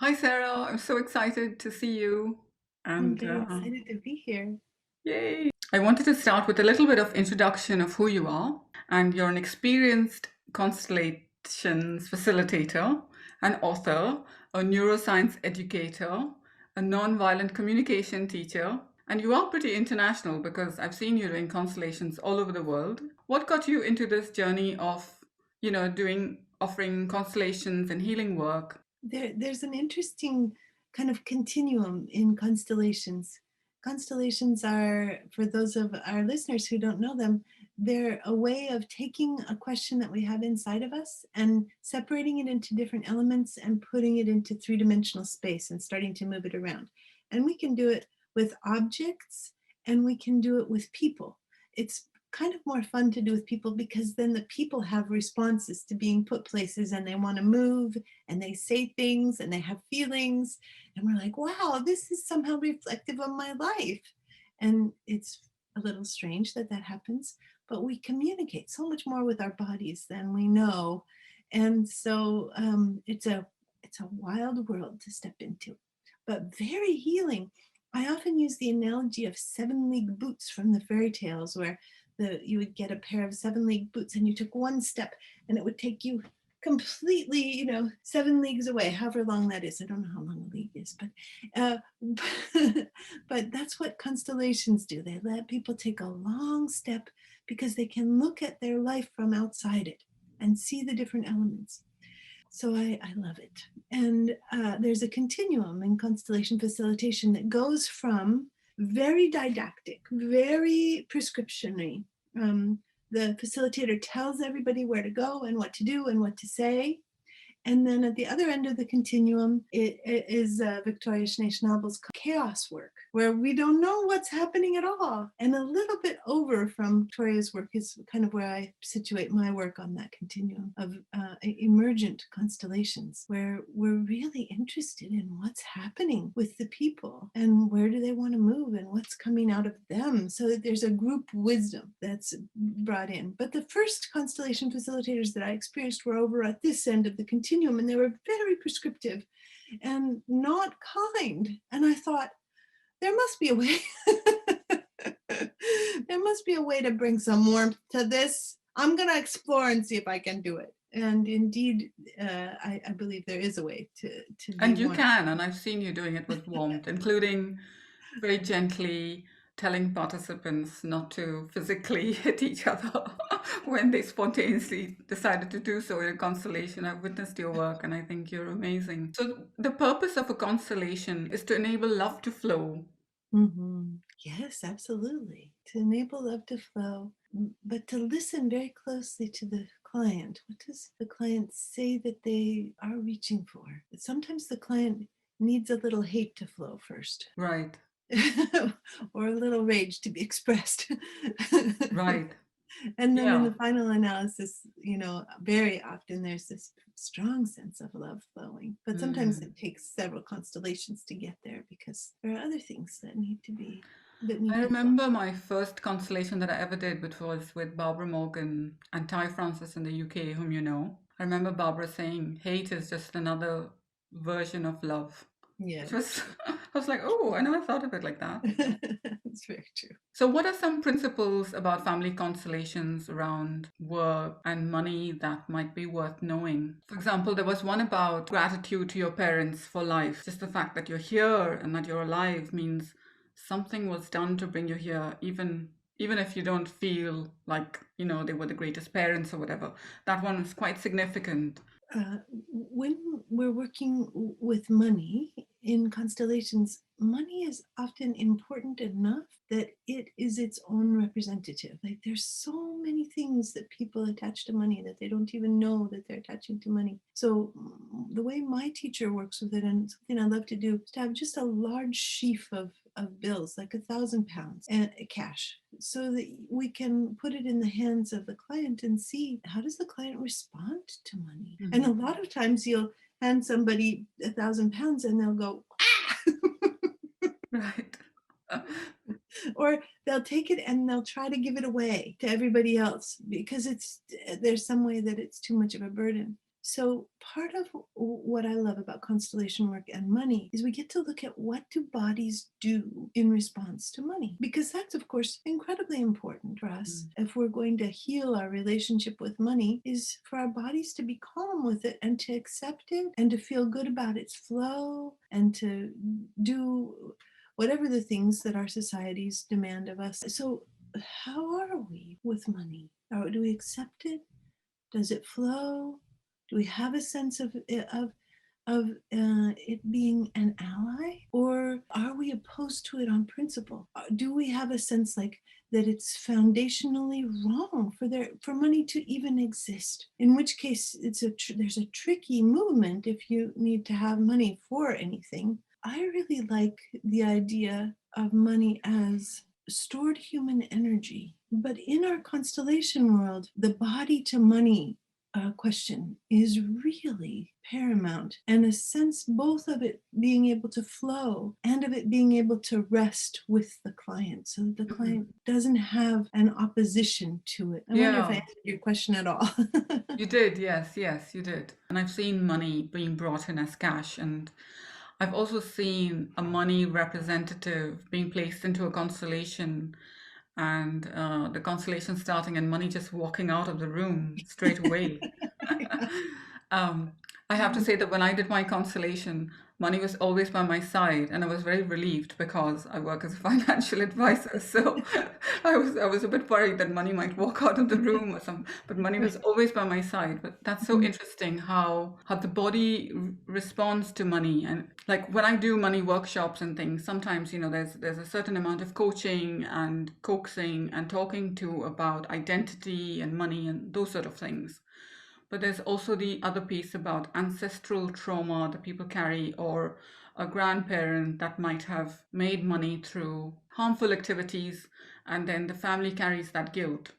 Hi, Sarah. I'm so excited to see you. I'm And very excited to be here. yay. I wanted to start with a little bit of introduction of who you are. And you're an experienced constellations facilitator, an author, a neuroscience educator, a nonviolent communication teacher. And you are pretty international because I've seen you doing constellations all over the world. What got you into this journey of, offering constellations and healing work? There's an interesting kind of continuum in constellations. Constellations are, for those of our listeners who don't know them, they're a way of taking a question that we have inside of us and separating it into different elements and putting it into three-dimensional space and starting to move it around. And we can do it with objects and we can do it with people. It's kind of more fun to do with people because then the people have responses to being put places and they want to move and they say things and they have feelings. And we're like, wow, this is somehow reflective of my life. And it's a little strange that that happens, but we communicate so much more with our bodies than we know. And so it's a wild world to step into, but very healing. I often use the analogy of 7 league boots from the fairy tales, where you would get a pair of 7 league boots and you took one step and it would take you completely, 7 leagues away, however long that is. I don't know how long a league is, uh, but that's what constellations do. They let people take a long step because they can look at their life from outside it and see the different elements. So I love it. And there's a continuum in constellation facilitation that goes from very didactic, very prescriptiony. The facilitator tells everybody where to go and what to do and what to say. And then at the other end of the continuum, it is Victoria Schnabel's chaos work, where we don't know what's happening at all. And a little bit over from Victoria's work is kind of where I situate my work on that continuum of emergent constellations, where we're really interested in what's happening with the people and where do they want to move and what's coming out of them, so that there's a group wisdom that's brought in. But the first constellation facilitators that I experienced were over at this end of the continuum, and they were very prescriptive and not kind. And I thought, there must be a way. There must be a way to bring some warmth to this. I'm going to explore and see if I can do it. And indeed, I believe there is a way to be And you warm. can, and I've seen you doing it with warmth, including very gently telling participants not to physically hit each other when they spontaneously decided to do so in a constellation. I've witnessed your work and I think you're amazing. So, the purpose of a constellation is to enable love to flow. Mm-hmm. Yes, absolutely. To enable love to flow, but to listen very closely to the client. What does the client say that they are reaching for? Sometimes the client needs a little hate to flow first, Right, or a little rage to be expressed. right. And then in Yeah. the final analysis, very often there's this strong sense of love flowing. But sometimes Mm. it takes several constellations to get there because there are other things that I need to flow. remember my first constellation that I ever did, which was with Barbara Morgan and Ty Francis in the UK, whom you know. I remember Barbara saying, hate is just another version of love, which Yes. was, I was like, oh, I never thought of it like that. It's very true. So, what are some principles about family constellations around work and money that might be worth knowing? For example, there was one about gratitude to your parents for life. Just the fact that you're here and that you're alive means something was done to bring you here, even if you don't feel like, they were the greatest parents or whatever. That one is quite significant. When we're working with money in constellations, money is often important enough that it is its own representative. Like, there's so many things that people attach to money that they don't even know that they're attaching to money. So the way my teacher works with it, and something I love to do, is to have just a large sheaf of bills, like £1,000 and cash, so that we can put it in the hands of the client and see, how does the client respond to money. And a Mhm. lot of times you'll hand somebody £1,000 and they'll go, ah! Right. Or they'll take it and they'll try to give it away to everybody else because there's some way that it's too much of a burden. So part of what I love about constellation work and money is we get to look at what do bodies do in response to money, because that's of course incredibly important for us. If we're going to heal our relationship with money, is for our bodies to be calm with it and to accept it and to feel good about its flow and to do whatever the things that our societies demand of us. So how are we with money? Do we accept it? Does it flow? Do we have a sense of it being an ally, or are we opposed to it on principle? Do we have a sense like that it's foundationally wrong for money to even exist? In which case, there's a tricky movement if you need to have money for anything. I really like the idea of money as stored human energy. But in our constellation world, the body to money question is really paramount, and a sense both of it being able to flow and of it being able to rest with the client so that the client doesn't have an opposition to it. I wonder if I Yeah, answered your question at all. you did. Yes, yes, you did. And I've seen money being brought in as cash, and I've also seen a money representative being placed into a constellation, and the constellation starting and money just walking out of the room straight away. um, I have to say that when I did my constellation, money was always by my side, and I was very relieved because I work as a financial advisor. So I was a bit worried that money might walk out of the room or something, but money was always by my side. But that's so interesting how the body responds to money. And like when I do money workshops and things, sometimes there's a certain amount of coaching and coaxing and talking to about identity and money and those sort of things. But there's also the other piece about ancestral trauma that people carry, or a grandparent that might have made money through harmful activities, and then the family carries that guilt.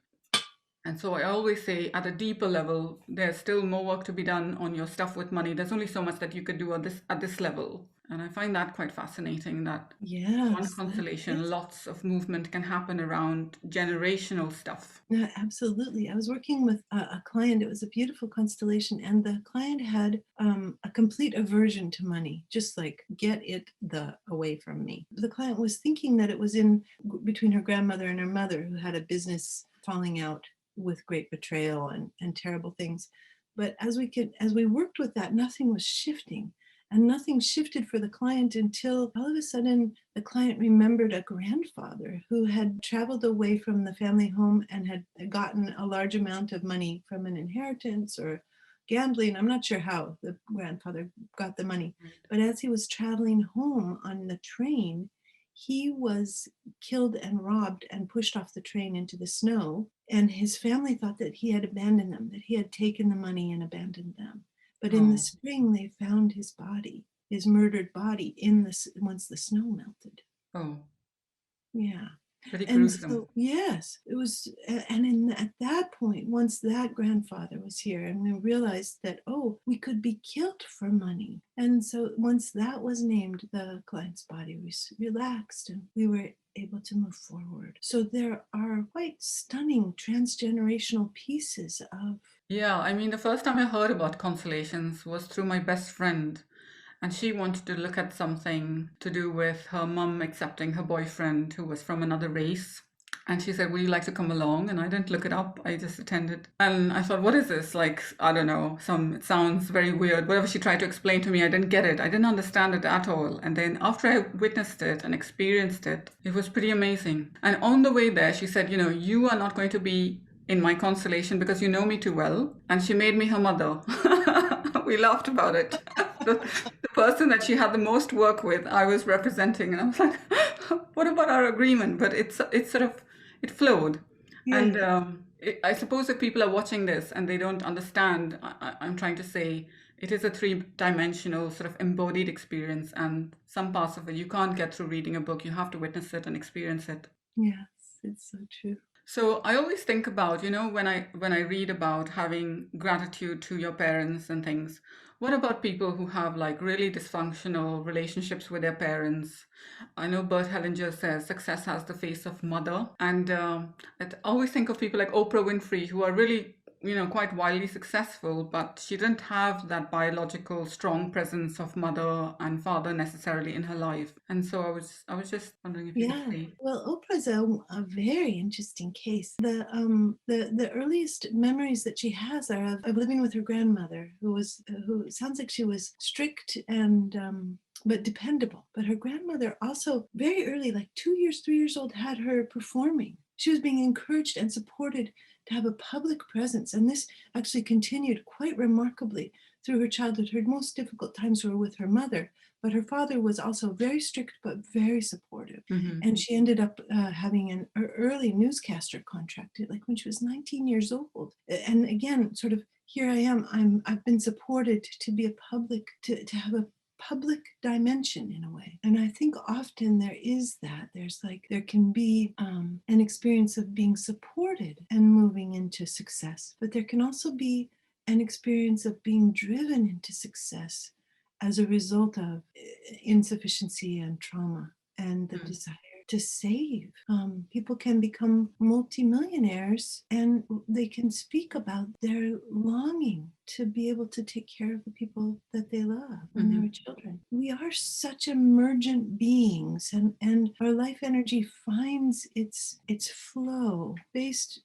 And so I always say, at a deeper level, there's still more work to be done on your stuff with money. There's only so much that you could do at this level. And I find that quite fascinating that one Yes, constellation, yes. lots of movement can happen around generational stuff. No, absolutely. I was working with a client. It was a beautiful constellation, and the client had a complete aversion to money, just like get it the away from me. The client was thinking that it was in between her grandmother and her mother, who had a business falling out with great betrayal and terrible things. But as we worked with that, nothing was shifting. And nothing shifted for the client until all of a sudden the client remembered a grandfather who had traveled away from the family home and had gotten a large amount of money from an inheritance or gambling. I'm not sure how the grandfather got the money, but as he was traveling home on the train, he was killed and robbed and pushed off the train into the snow. And his family thought that he had abandoned them, that he had taken the money and abandoned them. But in the Oh, spring, they found his body, his murdered body, once the snow melted. oh, Yeah. pretty And gruesome. so, yes, it was, at that point, once that grandfather was here, and we realized that, oh, we could be killed for money. And so, once that was named, the client's body was relaxed and we were able to move forward. So, there are quite stunning transgenerational pieces of. Yeah, I mean, the first time I heard about constellations was through my best friend. And she wanted to look at something to do with her mum accepting her boyfriend who was from another race. And she said, would you like to come along? And I didn't look it up. I just attended. And I thought, what is this? Like, I don't know, it sounds very weird. Whatever she tried to explain to me, I didn't get it. I didn't understand it at all. And then after I witnessed it and experienced it, it was pretty amazing. And on the way there, she said, you are not going to be in my constellation because you know me too well. And she made me her mother. We laughed about it. The person that she had the most work with, I was representing, and I was like, "What about our agreement?" But it's sort of it flowed, and Yeah. I suppose if people are watching this and they don't understand, I'm trying to say it is a three-dimensional sort of embodied experience, and some parts of it you can't get through reading a book. You have to witness it and experience it. Yes, it's so true. So I always think about, when I read about having gratitude to your parents and things, what about people who have like really dysfunctional relationships with their parents? I know Bert Hellinger says success has the face of mother. And I always think of people like Oprah Winfrey who are really quite wildly successful, but she didn't have that biological strong presence of mother and father necessarily in her life. And so I was just wondering if you could Yeah, say. well, Oprah's a very interesting case. The earliest memories that she has are of living with her grandmother, who sounds like she was strict and but dependable. But her grandmother also very early, like 2 years, 3 years old, had her performing. She was being encouraged and supported to have a public presence, and this actually continued quite remarkably through her childhood. Her most difficult times were with her mother, but her father was also very strict but very supportive. Mm-hmm. And she ended up having an early newscaster contract, like when she was 19 years old. And again, sort of, here I am. I've been supported to be a public, to have a public dimension in a way. And I think often there is that. There can be an experience of being supported and moving into success, but there can also be an experience of being driven into success as a result of insufficiency and trauma and the desire to save. People can become multimillionaires and they can speak about their longing to be able to take care of the people that they love when they were children. We are such emergent beings, and our life energy finds its flow based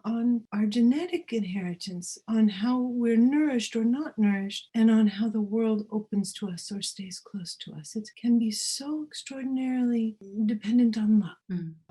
on our genetic inheritance, on how we're nourished or not nourished, and on how the world opens to us or stays close to us. It can be so extraordinarily dependent on luck.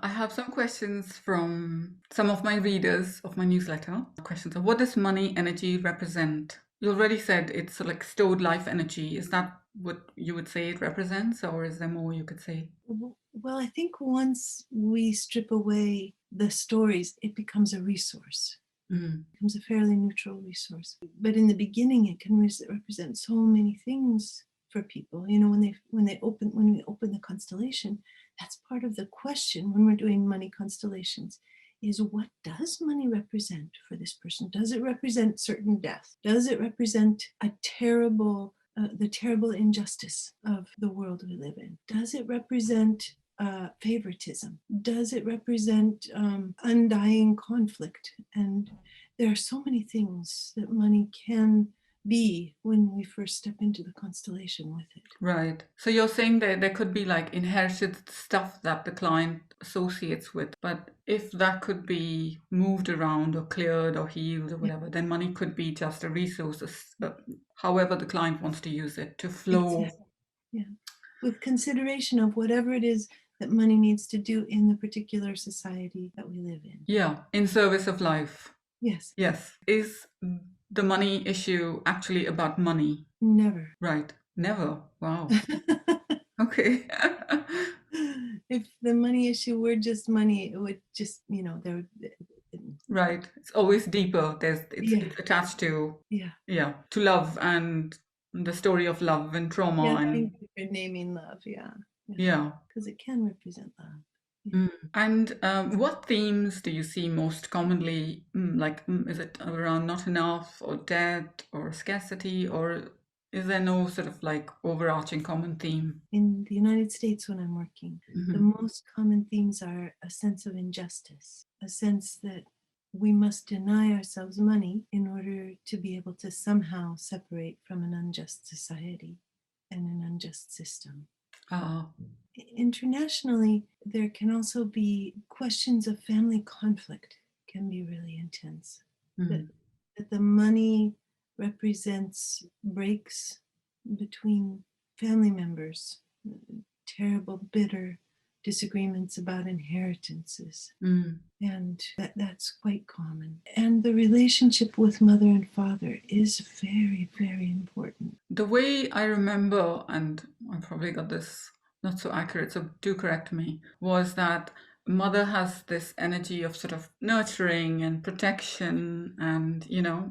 I have some questions from some of my readers of my newsletter. Questions of what does money energy represent? You already said it's like stored life energy. Is that what you would say it represents, or is there more you could say? Well, I think once we strip away the stories, it becomes a resource. It becomes a fairly neutral resource. But in the beginning, it can represent so many things for people. When we open the constellation, that's part of the question when we're doing money constellations. Is what does money represent for this person? Does it represent certain death? Does it represent the terrible injustice of the world we live in? Does it represent favoritism? Does it represent undying conflict? And there are so many things that money can be when we first step into the constellation with it. Right. So you're saying that there could be like inherited stuff that the client associates with, but if that could be moved around or cleared or healed or whatever, then money could be just a resource, however the client wants to use it to flow. Exactly. Yeah. With consideration of whatever it is that money needs to do in the particular society that we live in. Yeah, in service of life. Yes. Yes. Is the money issue actually about money? Never. Right. Never. Wow. Okay. If the money issue were just money, it would just, there would. Right. It's always deeper. It's Yeah. attached to Yeah. to love and the story of love and trauma Yeah, and thank you for naming love. Yeah. yeah. Because it can represent love. And what themes do you see most commonly? Is it around not enough or debt or scarcity, or is there no sort of like overarching common theme? In the United States, when I'm working, the most common themes are a sense of injustice, a sense that we must deny ourselves money in order to be able to somehow separate from an unjust society and an unjust system. Internationally, there can also be questions of family conflict can be really intense. That the money represents breaks between family members, terrible, bitter disagreements about inheritances. And that's quite common. And the relationship with mother and father is very, very important. The way I remember, and I probably got this not so accurate, so do correct me, was that mother has this energy of sort of nurturing and protection and,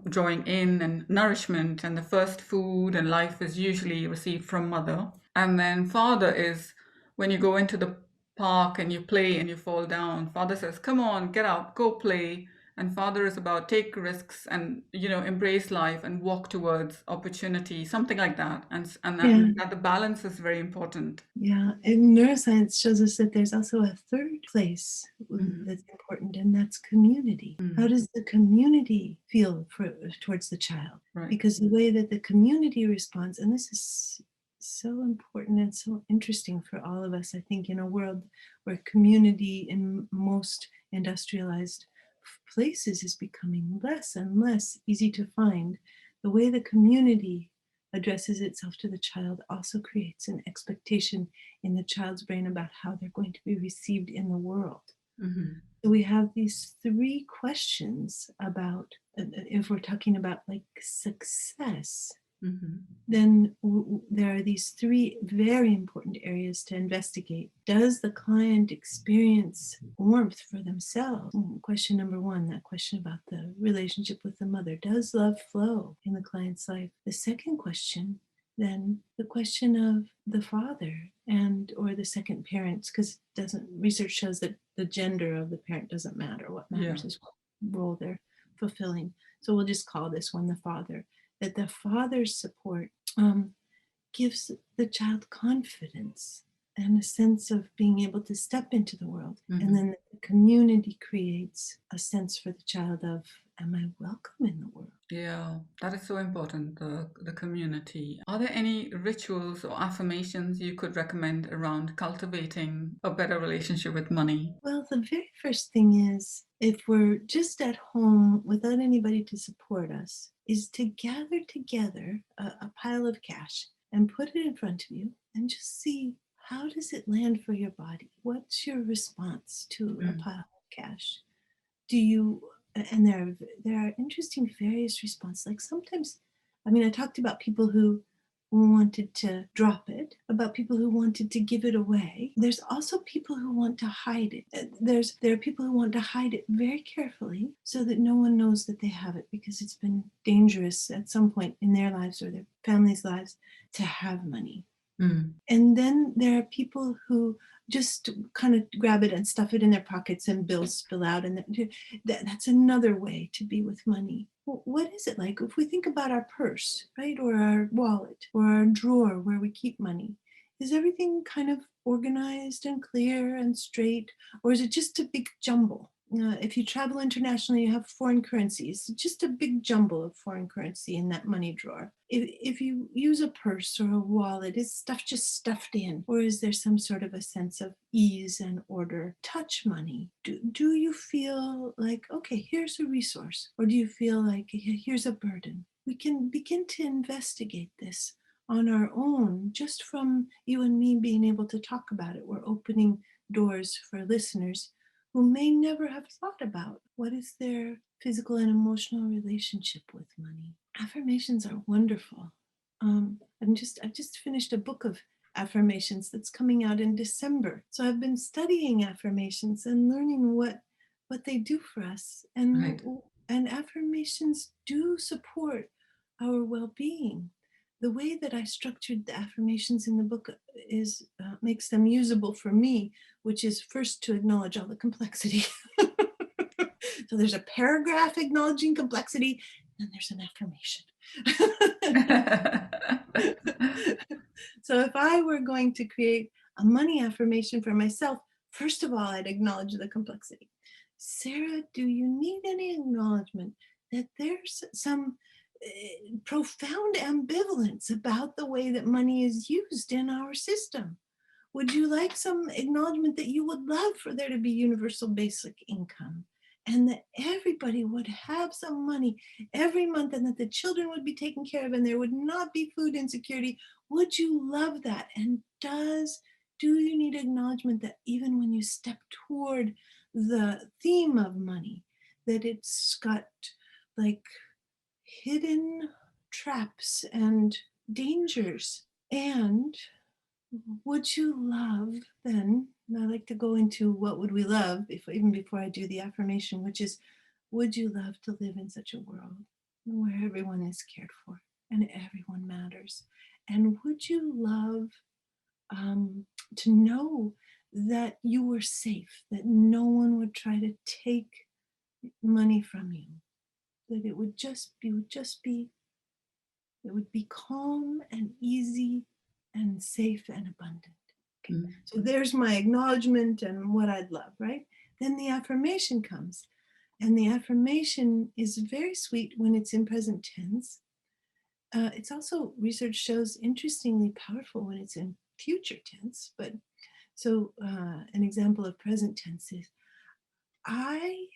drawing in and nourishment, and the first food and life is usually received from mother. And then father is when you go into the park and you play and you fall down, father says, come on, get up, go play. and father is about take risks and, embrace life and walk towards opportunity, something like that. Yeah. And that the balance is very important. Yeah, and neuroscience shows us that there's also a third place Mhm. that's important, and that's community. How Mm. does the community feel towards the child? Right. Because the way that the community responds, and this is so important and so interesting for all of us, I think, in a world where community in most industrialized places is becoming less and less easy to find. The way the community addresses itself to the child also creates an expectation in the child's brain about how they're going to be received in the world. Mhm. So we have these three questions about, if we're talking about like success, Mhm. then there are these three very important areas to investigate. Does the client experience warmth for themselves? Question number one, that question about the relationship with the mother. Does love flow in the client's life? The second question, then the question of the father and or the second parents, because doesn't research shows that the gender of the parent doesn't matter. What Yeah. matters is what role they're fulfilling. So we'll just call this one the father. That the father's support gives the child confidence and a sense of being able to step into the world. And Mhm. then the community creates a sense for the child of, am I welcome in the world? Yeah, that is so important, the community. Are there any rituals or affirmations you could recommend around cultivating a better relationship with money? Well, the very first thing is, if we're just at home without anybody to support us, is to gather together a pile of cash and put it in front of you and just see, how does it land for your body? What's your response to a Mm. pile of cash? Do you, and there are interesting various responses. Like sometimes, I mean, I talked about people who wanted to drop it, about people who wanted to give it away. There's also people who want to hide it. There are people who want to hide it very carefully so that no one knows that they have it, because it's been dangerous at some point in their lives or their family's lives to have money. Mm. And then there are people who just kind of grab it and stuff it in their pockets and bills spill out. And that's another way to be with money. What is it like if we think about our purse, right? Or our wallet or our drawer where we keep money? Is everything kind of organized and clear and straight? Or is it just a big jumble? If you travel internationally, you have foreign currencies, just a big jumble of foreign currency in that money drawer. If you use a purse or a wallet, is stuff just stuffed in? Or is there some sort of a sense of ease and order? Touch money. Do you feel like, okay, here's a resource? Or do you feel like, here's a burden? We can begin to investigate this on our own, just from you and me being able to talk about it. We're opening doors for listeners who may never have thought about what is their physical and emotional relationship with money. Affirmations are wonderful. I've just finished a book of affirmations that's coming out in December. So I've been studying affirmations and learning what they do for us. Right. And affirmations do support our well-being. The way that I structured the affirmations in the book is makes them usable for me, which is first to acknowledge all the complexity. So there's a paragraph acknowledging complexity, and then there's an affirmation. So if I were going to create a money affirmation for myself, first of all, I'd acknowledge the complexity. Sarah, do you need any acknowledgement that there's some profound ambivalence about the way that money is used in our system? Would you like some acknowledgement that you would love for there to be universal basic income and that everybody would have some money every month and that the children would be taken care of and there would not be food insecurity? Would you love that? And do you need acknowledgement that even when you step toward the theme of money, that it's got like hidden traps and dangers? And would you love then, and I like to go into what would we love even before I do the affirmation, which is, would you love to live in such a world where everyone is cared for and everyone matters? And would you love to know that you were safe, that no one would try to take money from you. That it would it would be calm and easy and safe and abundant. Okay, Mm. so there's my acknowledgement and what I'd love, right? Then the affirmation comes. And the affirmation is very sweet when it's in present tense. It's also, research shows, interestingly powerful when it's in future tense. But so an example of present tense is, I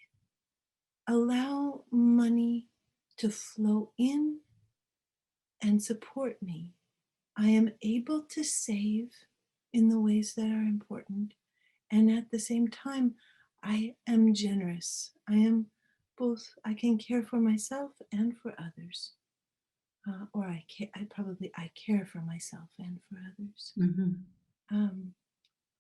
allow money to flow in and support me. I am able to save in the ways that are important. And at the same time, I am generous. I am both, I can care for myself and for others. Or I care for myself and for others. Mhm. Um,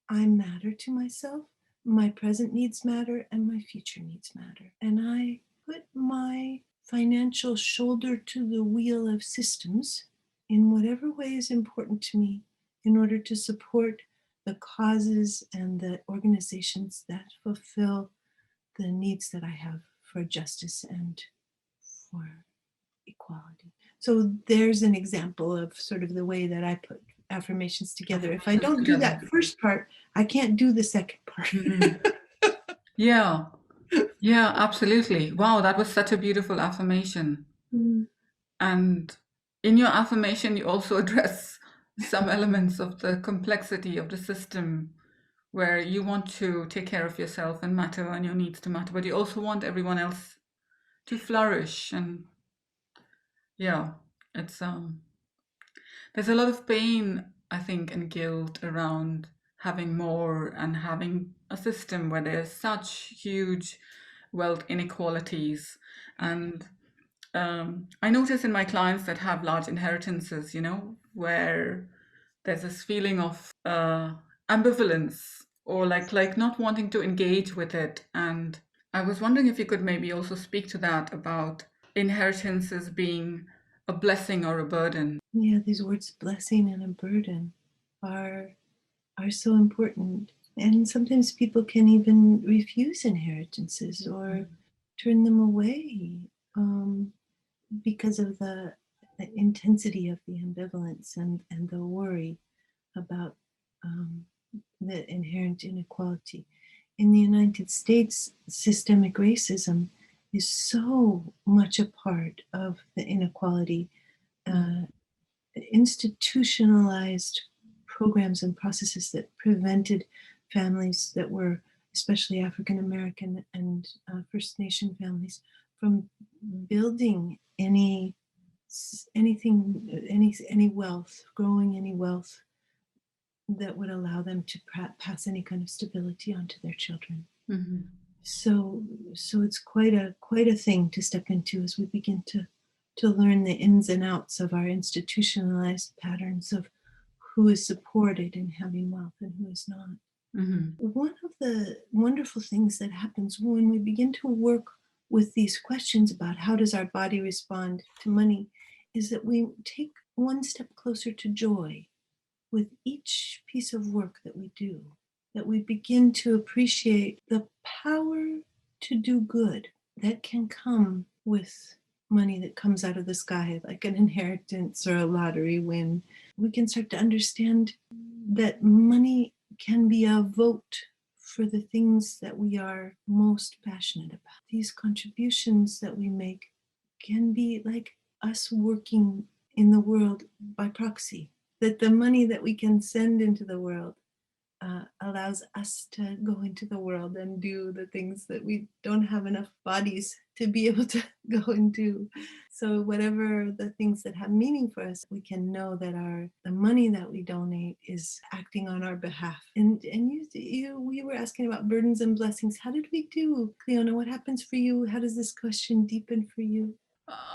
I matter to myself. My present needs matter and my future needs matter. And I put my financial shoulder to the wheel of systems in whatever way is important to me in order to support the causes and the organizations that fulfill the needs that I have for justice and for equality. So there's an example of sort of the way that I put affirmations together. If I Affirmations don't do together. that first part, I can't do the second part. Mhm. Yeah. Yeah, absolutely. Wow, that was such a beautiful affirmation. Mm. And in your affirmation, you also address some elements of the complexity of the system where you want to take care of yourself and matter and your needs to matter, but you also want everyone else to flourish. And yeah, it's there's a lot of pain, I think, and guilt around having more and having a system where there's such huge wealth inequalities. And I notice in my clients that have large inheritances, where there's this feeling of ambivalence or like not wanting to engage with it. And I was wondering if you could maybe also speak to that about inheritances being a blessing or a burden. Yeah, these words blessing and a burden are are so important. And sometimes people can even refuse inheritances or turn them away because of the intensity of the ambivalence and the worry about um, the inherent inequality. In the United States, systemic racism is so much a part of the inequality. Uh, Institutionalized programs and processes that prevented families that were, especially African American and First Nation families, from building any wealth, growing any wealth that would allow them to pass any kind of stability onto their children. Mhm. So it's quite a thing to step into as we begin to learn the ins and outs of our institutionalized patterns of who is supported in having wealth and who is not. Mhm. One of the wonderful things that happens when we begin to work with these questions about how does our body respond to money is that we take one step closer to joy with each piece of work that we do, that we begin to appreciate the power to do good that can come with money that comes out of the sky, like an inheritance or a lottery win. We can start to understand that money can be a vote for the things that we are most passionate about. These contributions that we make can be like us working in the world by proxy, that the money that we can send into the world allows us to go into the world and do the things that we don't have enough bodies to be able to go and do. So whatever the things that have meaning for us, we can know that the money that we donate is acting on our behalf. And we were asking about burdens and blessings. How did we do, Cleona? What happens for you? How does this question deepen for you?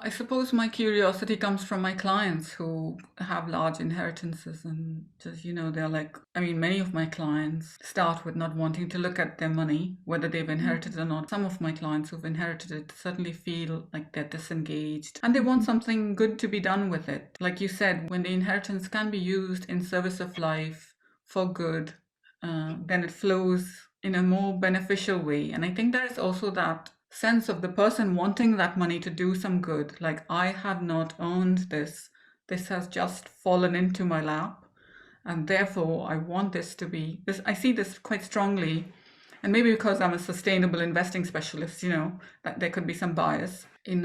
I suppose my curiosity comes from my clients who have large inheritances and just, they're like, I mean, many of my clients start with not wanting to look at their money, whether they've inherited it or not. Some of my clients who've inherited it certainly feel like they're disengaged and they want something good to be done with it. Like you said, when the inheritance can be used in service of life for good, then it flows in a more beneficial way. And I think there is also that sense of the person wanting that money to do some good. Like, I have not earned this. This has just fallen into my lap. And therefore, I want this to be this. I see this quite strongly. And maybe because I'm a sustainable investing specialist, that there could be some bias in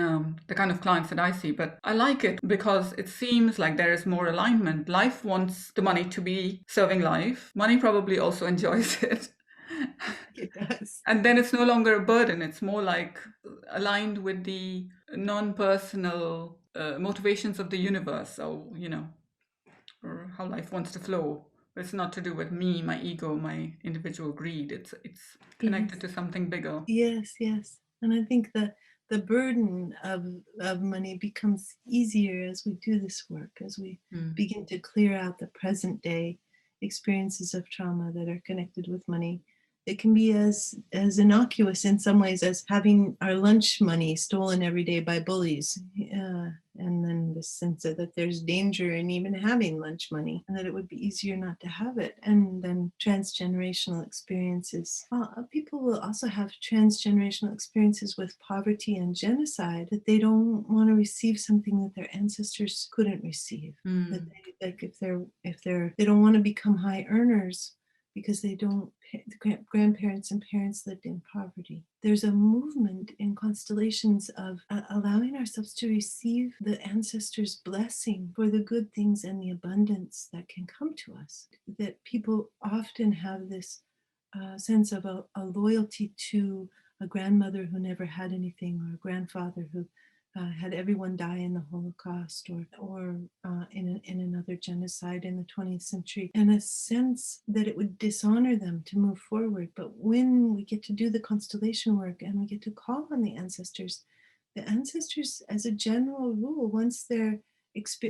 the kind of clients that I see. But I like it because it seems like there is more alignment. Life wants the money to be serving life. Money probably also enjoys it. It does. And then it's no longer a burden. It's more like aligned with the non-personal motivations of the universe, or how life wants to flow. But it's not to do with me, my ego, my individual greed. It's connected Yes. to something bigger. Yes, yes. And I think that the burden of money becomes easier as we do this work, as we Mm. begin to clear out the present day experiences of trauma that are connected with money. It can be as innocuous in some ways as having our lunch money stolen every day by bullies. And then the sense that there's danger in even having lunch money, and that it would be easier not to have it. And then transgenerational experiences. People will also have transgenerational experiences with poverty and genocide, that they don't want to receive something that their ancestors couldn't receive. That they, like they don't want to become high earners because they don't, the grandparents and parents lived in poverty. There's a movement in constellations of allowing ourselves to receive the ancestors' blessing for the good things and the abundance that can come to us. That people often have this sense of a loyalty to a grandmother who never had anything, or a grandfather who had everyone die in the Holocaust, or in another genocide in the 20th century, and a sense that it would dishonor them to move forward. But when we get to do the constellation work and we get to call on the ancestors, as a general rule, once their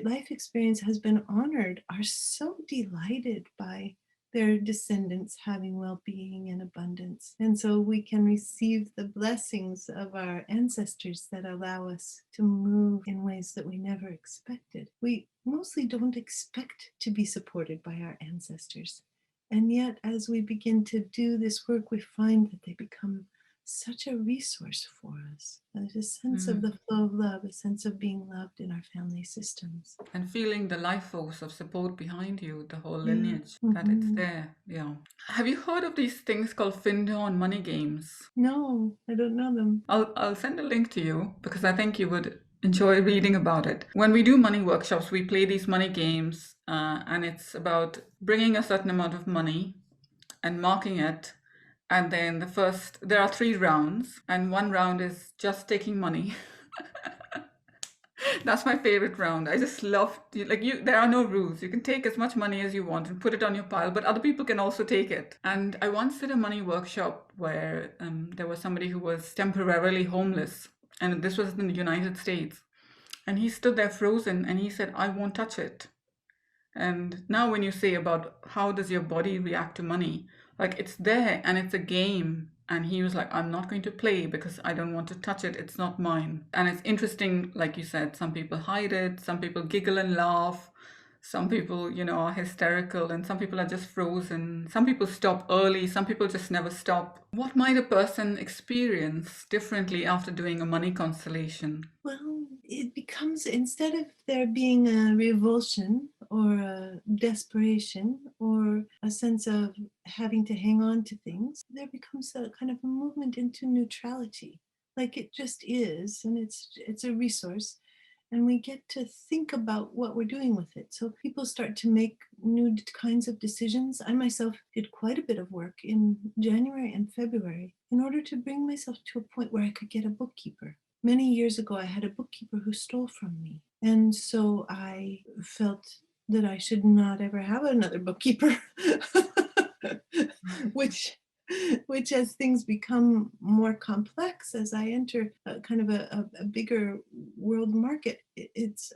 life experience has been honored, are so delighted by their descendants having well-being and abundance. And so we can receive the blessings of our ancestors that allow us to move in ways that we never expected. We mostly don't expect to be supported by our ancestors. And yet, as we begin to do this work, we find that they become such a resource for us. There's a sense of the flow of love, a sense of being loved in our family systems. And feeling the life force of support behind you, the whole Yeah. lineage, that it's there. Yeah. Have you heard of these things called Findhorn money games? No, I don't know them. I'll send a link to you because I think you would enjoy reading about it. When we do money workshops, we play these money games, and it's about bringing a certain amount of money and marking it. And then there are 3 rounds, and one round is just taking money. That's my favorite round. I just love, there are no rules. You can take as much money as you want and put it on your pile, but other people can also take it. And I once did a money workshop where there was somebody who was temporarily homeless, and this was in the United States. And he stood there frozen and he said, I won't touch it. And now when you say about how does your body react to money, like, it's there and it's a game. And he was like, I'm not going to play because I don't want to touch it. It's not mine. And it's interesting, like you said, some people hide it, some people giggle and laugh. Some people, are hysterical, and some people are just frozen. Some people stop early, some people just never stop. What might a person experience differently after doing a money constellation? Well, it becomes, instead of there being a revulsion or a desperation or a sense of having to hang on to things, there becomes a kind of a movement into neutrality. Like, it just is, and it's a resource, and we get to think about what we're doing with it. So people start to make new kinds of decisions. I myself did quite a bit of work in January and February in order to bring myself to a point where I could get a bookkeeper. Many years ago, I had a bookkeeper who stole from me. And so I felt that I should not ever have another bookkeeper, which as things become more complex, as I enter a kind of a bigger world market, it's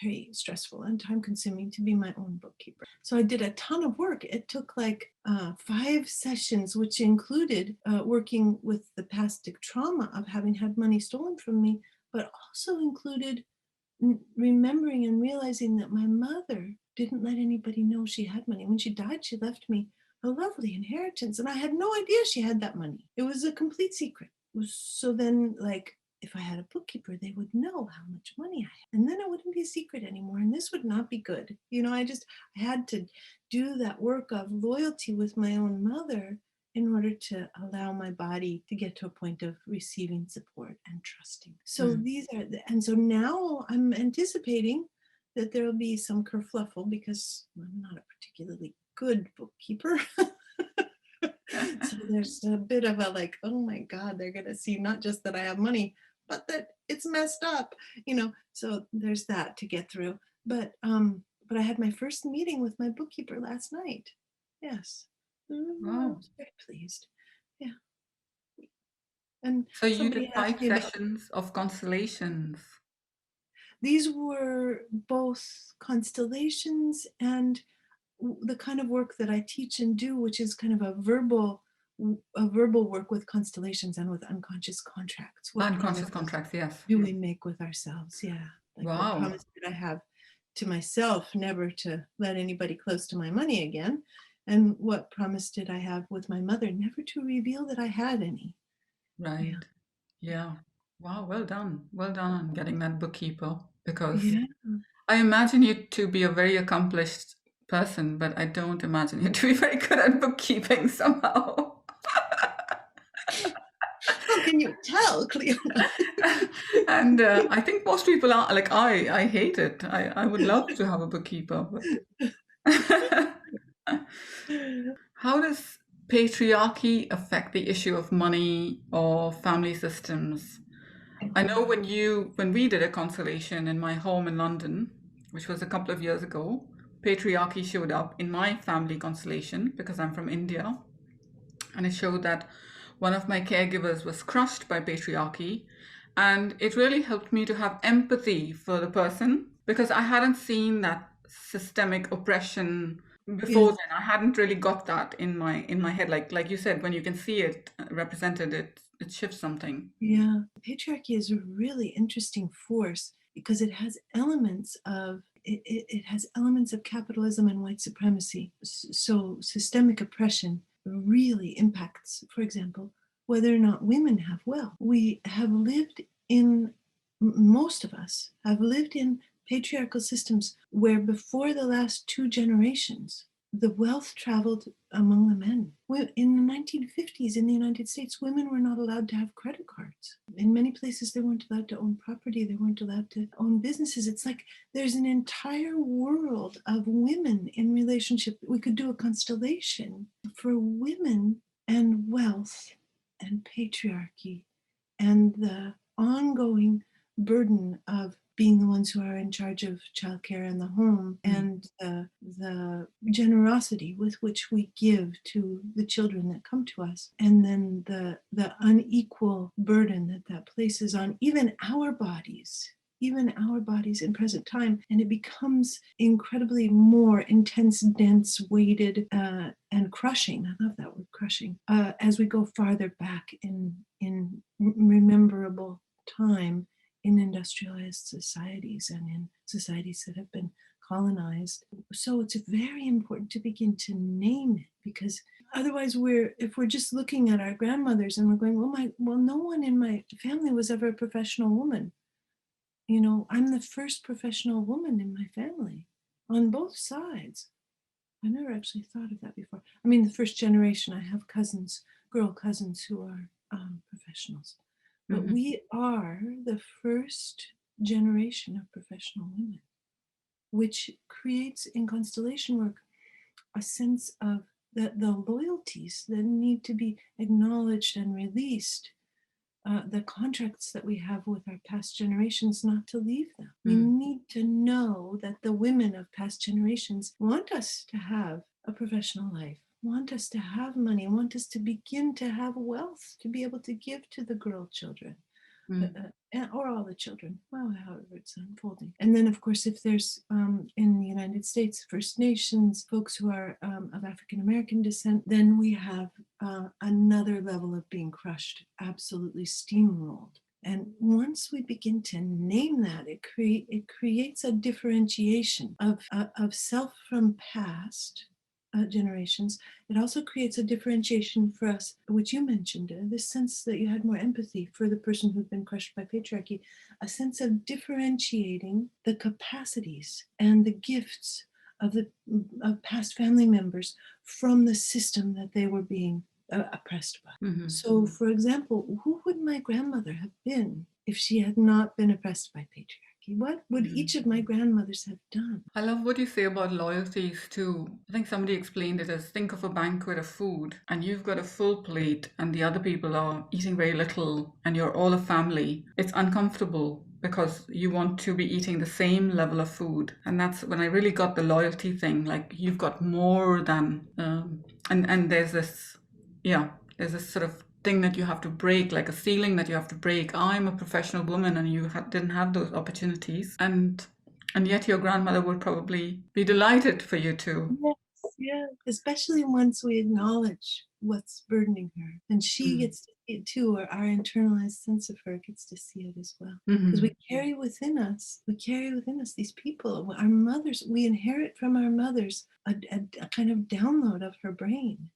very stressful and time consuming to be my own bookkeeper. So I did a ton of work. It took like 5 sessions, which included working with the past trauma of having had money stolen from me, but also included remembering and realizing that my mother didn't let anybody know she had money. When she died, she left me a lovely inheritance, and I had no idea she had that money. It was a complete secret. So then, like, if I had a bookkeeper, they would know how much money I had. And then it wouldn't be a secret anymore. And this would not be good. I had to do that work of loyalty with my own mother in order to allow my body to get to a point of receiving support and trusting. So Mm. and so now I'm anticipating that there will be some kerfluffle because I'm not a particularly good bookkeeper. So there's a bit of a like, oh my God, they're going to see not just that I have money, but that it's messed up, So there's that to get through. But I had my first meeting with my bookkeeper last night. Yes. I Wow. was very pleased. Yeah. And So you somebody did asked 5 me about sessions of constellations. these were both constellations and the kind of work that I teach and do, which is kind of a verbal work with constellations and with unconscious contracts. What Unconscious promises contracts, yes. do we make with ourselves? Yeah. Like, what Wow. promise did I have to myself never to let anybody close to my money again? And what promise did I have with my mother never to reveal that I had any? Yeah. Right. Yeah. Wow, well done. Well done on getting that bookkeeper because Yeah. I imagine you to be a very accomplished person, but I don't imagine you to be very good at bookkeeping somehow. How can you tell, Cleona? And I think most people are like I hate it. I would love to have a bookkeeper, but how does patriarchy affect the issue of money or family systems? I know when we did a constellation in my home in London, which was a couple of years ago, patriarchy showed up in my family constellation because I'm from India, and it showed that one of my caregivers was crushed by patriarchy, and it really helped me to have empathy for the person because I hadn't seen that systemic oppression before Yes. then. I hadn't really got that in my head, like you said, when you can see it represented, it shifts something. Yeah, patriarchy is a really interesting force because it has elements of capitalism and white supremacy. So systemic oppression really impacts, for example, whether or not women have wealth. Most of us have lived in patriarchal systems where before the last 2 generations, the wealth traveled among the men. In the 1950s in the United States, women were not allowed to have credit cards. In many places, they weren't allowed to own property. They weren't allowed to own businesses. It's like there's an entire world of women in relationship. We could do a constellation for women and wealth and patriarchy and the ongoing burden of being the ones who are in charge of childcare and the home, Mm, and the generosity with which we give to the children that come to us, and then the unequal burden that places on even our bodies in present time, and it becomes incredibly more intense, dense, weighted, and crushing. I love that word, crushing, as we go farther back in rememberable time in industrialized societies and in societies that have been colonized. So it's very important to begin to name it, because otherwise if we're just looking at our grandmothers and we're going, well, no one in my family was ever a professional woman. I'm the first professional woman in my family on both sides. I never actually thought of that before. I mean, the first generation, I have girl cousins who are professionals. But mhm, we are the first generation of professional women, which creates in constellation work a sense of the loyalties that need to be acknowledged and released, the contracts that we have with our past generations, not to leave them. We mm, need to know that the women of past generations want us to have a professional life, want us to have money, want us to begin to have wealth to be able to give to the girl children. mm, Or all the children, well, however it's unfolding. And then, of course, if there's in the United States, First Nations, folks who are of African American descent, then we have another level of being crushed, absolutely steamrolled. And once we begin to name that, it creates a differentiation of self from past, generations, it also creates a differentiation for us, which you mentioned, this sense that you had more empathy for the person who'd been crushed by patriarchy, a sense of differentiating the capacities and the gifts of the of past family members from the system that they were being oppressed by. Mhm. So, for example, who would my grandmother have been if she had not been oppressed by patriarchy? What would each of my grandmothers have done? I love what you say about loyalties too. I think somebody explained it as think of a banquet of food and you've got a full plate and the other people are eating very little and you're all a family. It's uncomfortable because you want to be eating the same level of food. And that's when I really got the loyalty thing. Like you've got more than, and there's this, yeah, there's this sort of thing that you have to break, like a ceiling that you have to break. I'm a professional woman and you didn't have those opportunities. And yet your grandmother would probably be delighted for you to. Yes, yeah. Especially once we acknowledge what's burdening her. And she Mm. gets to see it too, or our internalized sense of her gets to see it as well. Because Mhm. we carry within us these people, our mothers, we inherit from our mothers a kind of download of her brain.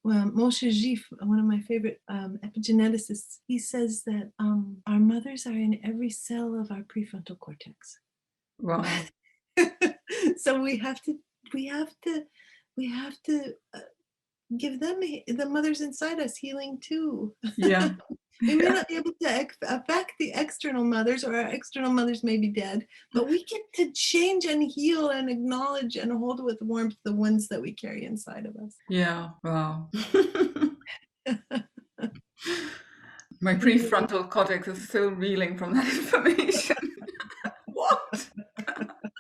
Moshe Zif, one of my favorite epigeneticists, he says that our mothers are in every cell of our prefrontal cortex. Wow. So we have to we have to we have to give them the mothers inside us healing too. Yeah. We may Yeah. not be able to affect the external mothers, or our external mothers may be dead, but we get to change and heal and acknowledge and hold with warmth the ones that we carry inside of us. Yeah. Wow. My Anyway, prefrontal cortex is still reeling from that information. What?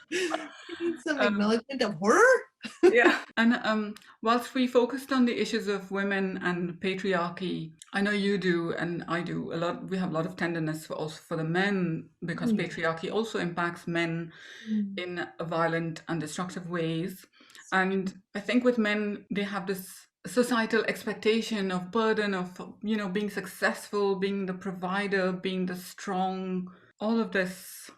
we need some Um, acknowledgement of horror. yeah. And whilst we focused on the issues of women and patriarchy, I know you do and I do a lot. We have a lot of tenderness for also for the men because Yeah. patriarchy also impacts men Mm. in violent and destructive ways. And I think with men, they have this societal expectation of burden of, being successful, being the provider, being the strong, all of this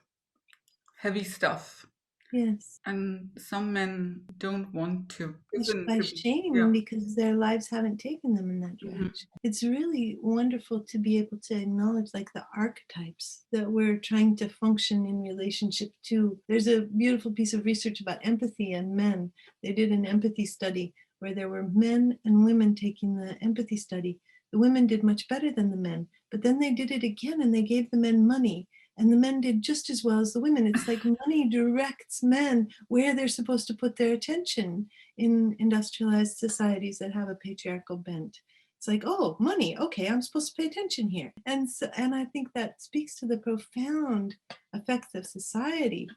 heavy stuff. Yes. And some men don't want to Pushed listen by to be, yeah. shame because their lives haven't taken them in that Mhm. direction. It's really wonderful to be able to acknowledge like the archetypes that we're trying to function in relationship to. There's a beautiful piece of research about empathy and men. They did an empathy study where there were men and women taking the empathy study. The women did much better than the men, but then they did it again and they gave the men money. And the men did just as well as the women. It's like money directs men where they're supposed to put their attention in industrialized societies that have a patriarchal bent. It's like, oh, money, okay, I'm supposed to pay attention here. And I think that speaks to the profound effects of society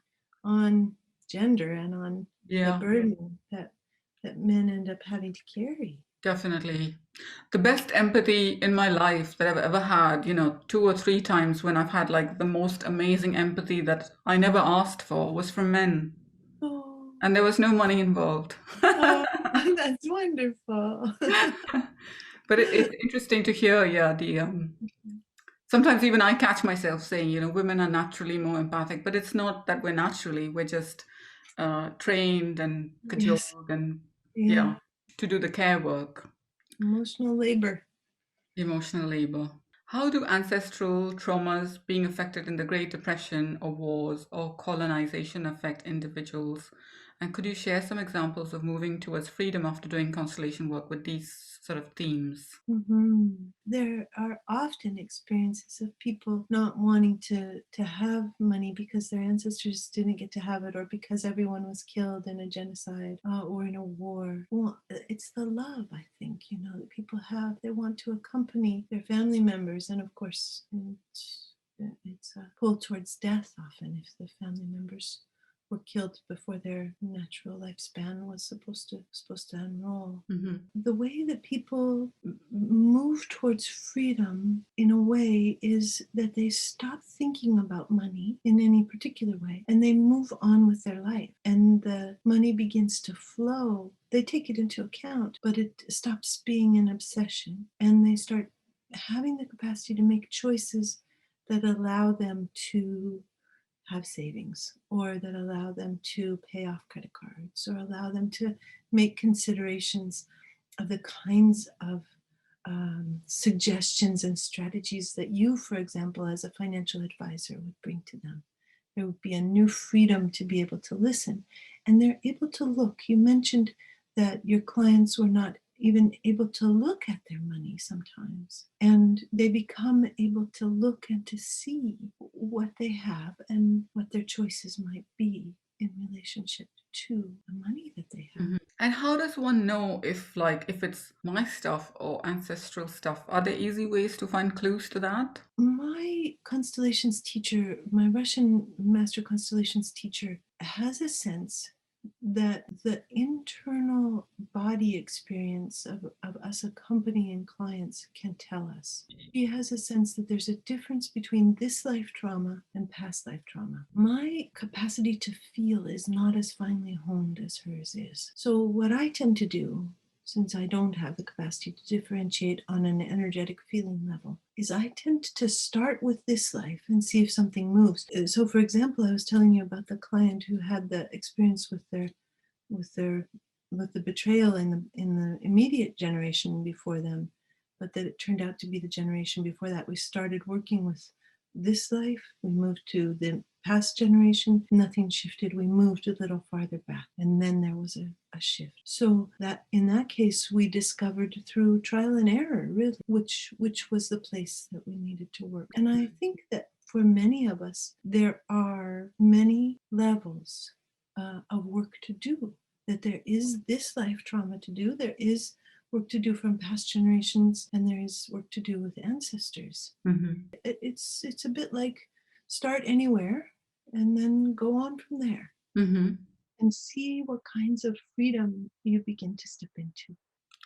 on gender and on the Yeah, burden that men end up having to carry. definitely. The best empathy in my life that I've ever had, 2 or 3 times when I've had like the most amazing empathy that I never asked for was from men. Oh, And there was no money involved. oh, that's wonderful. But it's interesting to hear, yeah, sometimes even I catch myself saying, women are naturally more empathic, but it's not that we're naturally, we're just trained and Yes, cajoled and, yeah, yeah, to do the care work, emotional labor. emotional labor. How do ancestral traumas being affected in the Great Depression or wars or colonization affect individuals? And could you share some examples of moving towards freedom after doing constellation work with these sort of themes? There are often experiences of people not wanting to have money because their ancestors didn't get to have it, or because everyone was killed in a genocide or in a war. Well, it's the love, I think, that people have. They want to accompany their family members, and of course, it's a pull towards death often if the family members were killed before their natural lifespan was supposed to unroll. Hmm. The way that people move towards freedom in a way is that they stop thinking about money in any particular way and they move on with their life, and the money begins to flow. They take it into account, but it stops being an obsession, and they start having the capacity to make choices that allow them to have savings, or that allow them to pay off credit cards, or allow them to make considerations of the kinds of suggestions and strategies that you, for example, as a financial advisor, would bring to them. There would be a new freedom to be able to listen. And they're able to look. You mentioned that your clients were not even able to look at their money sometimes. And they become able to look and to see what they have and what their choices might be in relationship to the money that they have. Mhm. And how does one know if it's my stuff or ancestral stuff? Are there easy ways to find clues to that? My constellations teacher, my Russian master constellations teacher, has a sense that the internal body experience of us accompanying clients can tell us. She has a sense that there's a difference between this life trauma and past life trauma. My capacity to feel is not as finely honed as hers is. So, what I tend to do, since I don't have the capacity to differentiate on an energetic feeling level, is I tend to start with this life and see if something moves. So, for example, I was telling you about the client who had the experience with the betrayal in the immediate generation before them, but that it turned out to be the generation before that. We started working with this life, we moved to the past generation, nothing shifted, we moved a little farther back, and then there was a shift. So that in that case we discovered through trial and error, really, which was the place that we needed to work. And I think that for many of us there are many levels of work to do, that there is this life trauma to do, there is work to do from past generations, and there is work to do with ancestors. Mhm. It's a bit like start anywhere and then go on from there Mhm. and see what kinds of freedom you begin to step into.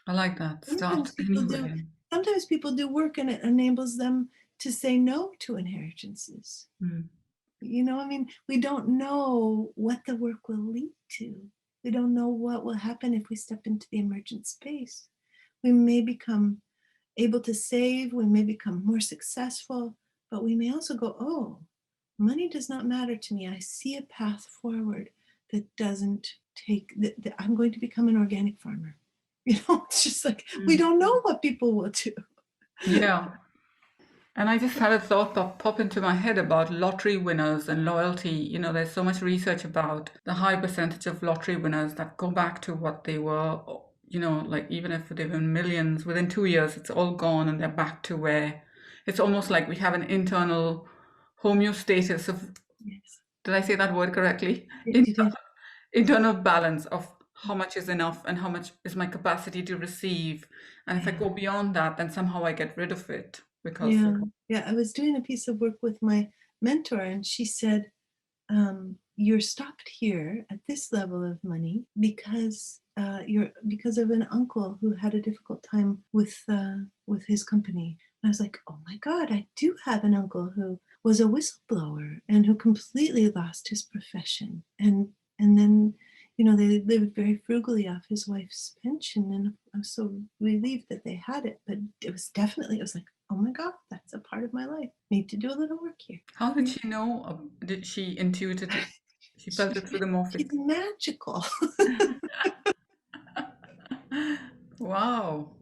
I like that. Start Sometimes people do anywhere. sometimes people do work and it enables them to say no to inheritances. Mm. You know, I mean, we don't know what the work will lead to. We don't know what will happen if we step into the emergent space. We may become able to save, we may become more successful, but we may also go, oh, money does not matter to me. I see a path forward that doesn't take, that I'm going to become an organic farmer. You know, it's just like, we Mm. don't know what people will do. Yeah. And I just had a thought pop into my head about lottery winners and loyalty. There's so much research about the high percentage of lottery winners that go back to what they were, like even if they win millions, within 2 years, it's all gone and they're back to where it's almost like we have an internal homeostasis of, Yes, did I say that word correctly? you did. Internal balance of how much is enough and how much is my capacity to receive. And if I Yeah. go beyond that, then somehow I get rid of it because Yeah, yeah. I was doing a piece of work with my mentor, and she said, "You're stopped here at this level of money because you're because of an uncle who had a difficult time with his company." And I was like, "Oh my God, I do have an uncle who was a whistleblower and who completely lost his profession, and then." You know, they lived very frugally off his wife's pension, and I was so relieved that they had it. But it was like, oh my God, that's a part of my life. Need to do a little work here. how did she know? Did she intuited it? She felt it through the She's morphic. magical. Wow.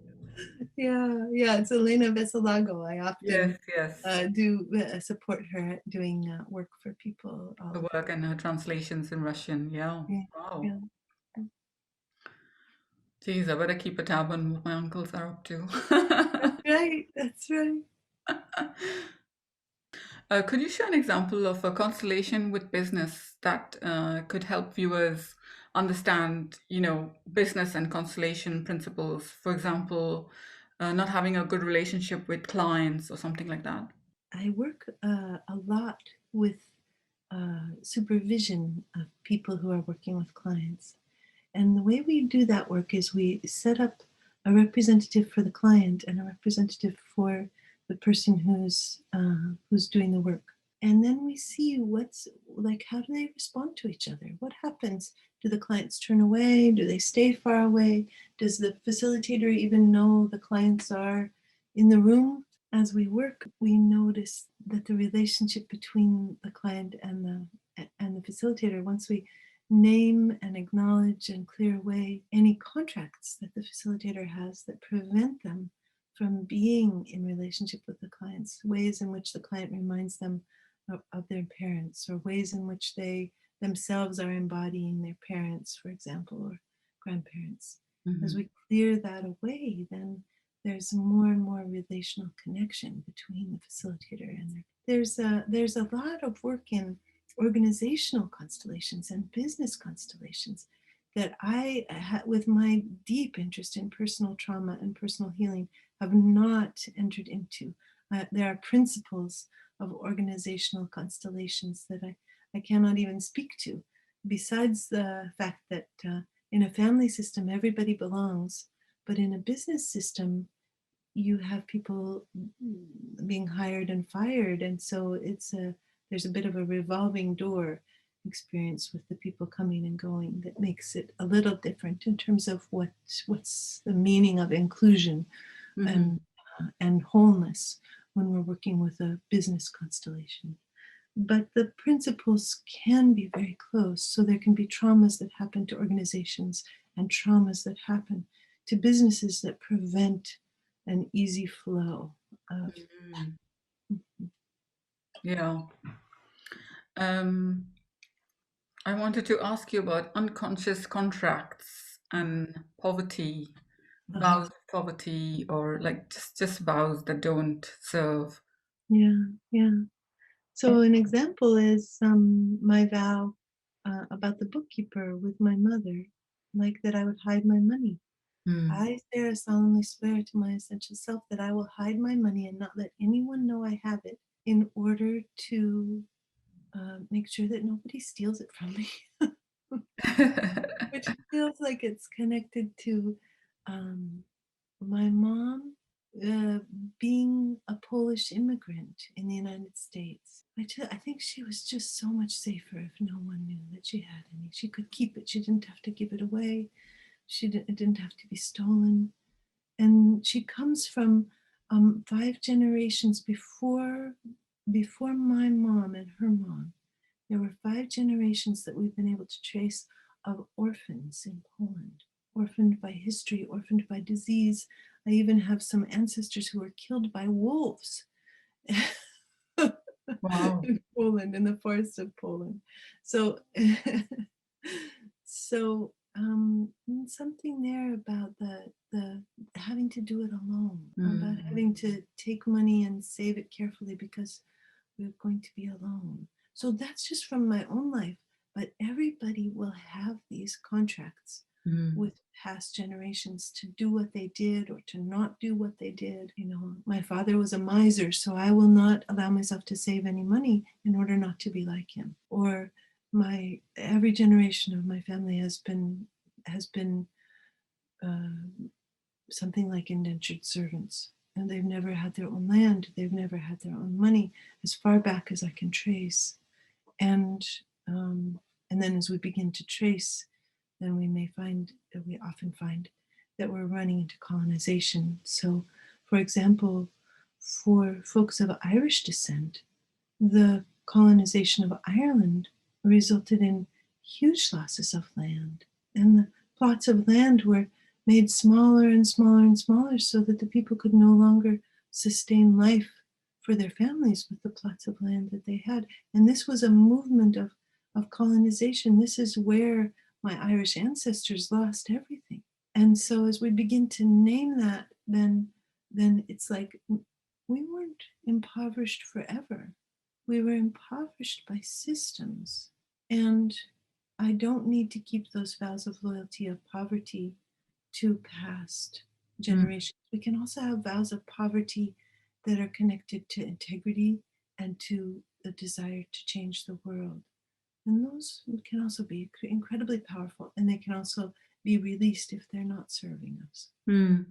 Yeah, yeah. It's Elena Veselago. I often Yes, yes. do support her doing work for people all The over. work and her translations in Russian. Yeah. Yeah, Wow. yeah. Geez, I better keep a tab on what my uncles are up to. That's right. That's right. Could you share an example of a constellation with business that could help viewers understand, business and constellation principles? For example, not having a good relationship with clients or something like that. I work a lot with supervision of people who are working with clients. And the way we do that work is we set up a representative for the client and a representative for the person who's doing the work. And then we see what's like, how do they respond to each other? What happens? Do the clients turn away? Do they stay far away? Does the facilitator even know the clients are in the room? as we work, we notice that the relationship between the client and the facilitator, once we name and acknowledge and clear away any contracts that the facilitator has that prevent them from being in relationship with the clients, ways in which the client reminds them of their parents, or ways in which they themselves are embodying their parents, for example, or grandparents. As Mhm. we clear that away, then there's more and more relational connection between the facilitator and there's a lot of work in organizational constellations and business constellations that with my deep interest in personal trauma and personal healing, have not entered into. There are principles of organizational constellations that I cannot even speak to, besides the fact that in a family system, everybody belongs, but in a business system, you have people being hired and fired, and so there's a bit of a revolving door experience with the people coming and going that makes it a little different in terms of what's the meaning of inclusion Mhm. and wholeness when we're working with a business constellation. But the principles can be very close. So there can be traumas that happen to organizations and traumas that happen to businesses that prevent an easy flow of. Mhm. Yeah. Um, I wanted to ask you about unconscious contracts and poverty, vows Uh-huh. of poverty, or like just vows that don't serve. Yeah, yeah. So an example is my vow about the bookkeeper with my mother, like that I would hide my money. Mm. I, Sarah, solemnly swear to my essential self that I will hide my money and not let anyone know I have it in order to make sure that nobody steals it from me, which feels like it's connected to um, my mom uh, being a Polish immigrant in the United States. I think she was just so much safer if no one knew that she had any. She could keep it. She didn't have to give it away. It didn't have to be stolen. And she comes from 5 generations before my mom and her mom. There were 5 generations that we've been able to trace of orphans in Poland, orphaned by history, orphaned by disease. I even have some ancestors who were killed by wolves Wow. in Poland, in the forests of Poland. So, so something there about the having to do it alone, about Mm. having to take money and save it carefully because we're going to be alone. So that's just from my own life. But everybody will have these contracts Mm. with past generations to do what they did or to not do what they did. You know, my father was a miser, so I will not allow myself to save any money in order not to be like him. Or my every generation of my family has been uh, something like indentured servants. And they've never had their own land, they've never had their own money, as far back as I can trace. And um, and then as we begin to trace, then we often find that we're running into colonization. So, for example, for folks of Irish descent, the colonization of Ireland resulted in huge losses of land, and the plots of land were made smaller and smaller and smaller so that the people could no longer sustain life for their families with the plots of land that they had. And this was a movement of colonization. This is where my Irish ancestors lost everything. And so as we begin to name that, then it's like we weren't impoverished forever. We were impoverished by systems. And I don't need to keep those vows of loyalty of poverty to past Mm. generations. We can also have vows of poverty that are connected to integrity and to the desire to change the world. And those can also be incredibly powerful, and they can also be released if they're not serving us. Mm.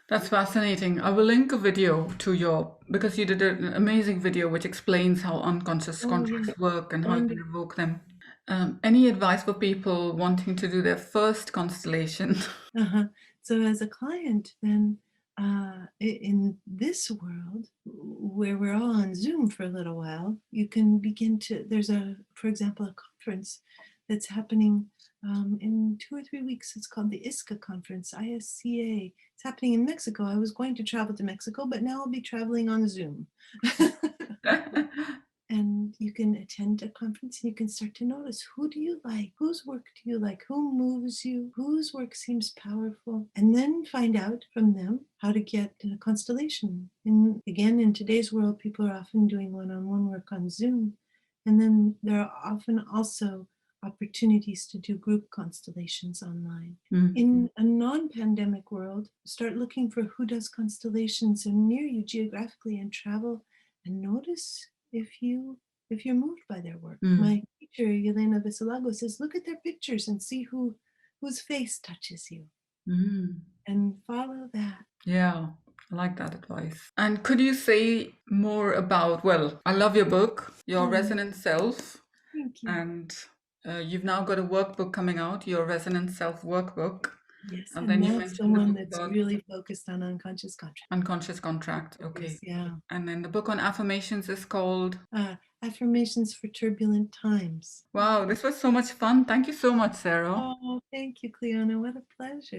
That's fascinating. I will link a video to your, because you did an amazing video which explains how unconscious Oh, yeah, contracts work and how you can wonderful. revoke them. Any advice for people wanting to do their first constellation? Uh-huh. So as a client, then in this world where we're all on Zoom for a little while, you can begin to, for example, a conference that's happening in 2 or 3 weeks. It's called the ISCA conference, ISCA. It's happening in Mexico. I was going to travel to Mexico, but now I'll be traveling on Zoom. And you can attend a conference and you can start to notice, who do you like? Whose work do you like? Who moves you? Whose work seems powerful? And then find out from them how to get a constellation. And again, in today's world, people are often doing one-on-one work on Zoom. And then there are often also opportunities to do group constellations online. In a non-pandemic world, start looking for who does constellations near you geographically and travel and notice if you're moved by their work. My teacher, Yelena Visalago, says, look at their pictures and see whose face touches you. And follow that. Yeah, I like that advice. And could you say more about, well, I love your book, Your Resonant Self. Thank you. And you've now got a workbook coming out, Your Resonant Self Workbook. Yes, And and then you that's the mentioned the one book that's about really focused on unconscious contract. unconscious contract. Okay. Yeah. And then the book on affirmations is called Affirmations for Turbulent Times. Wow, this was so much fun. Thank you so much, Sarah. Oh, thank you, Cleona. What a pleasure.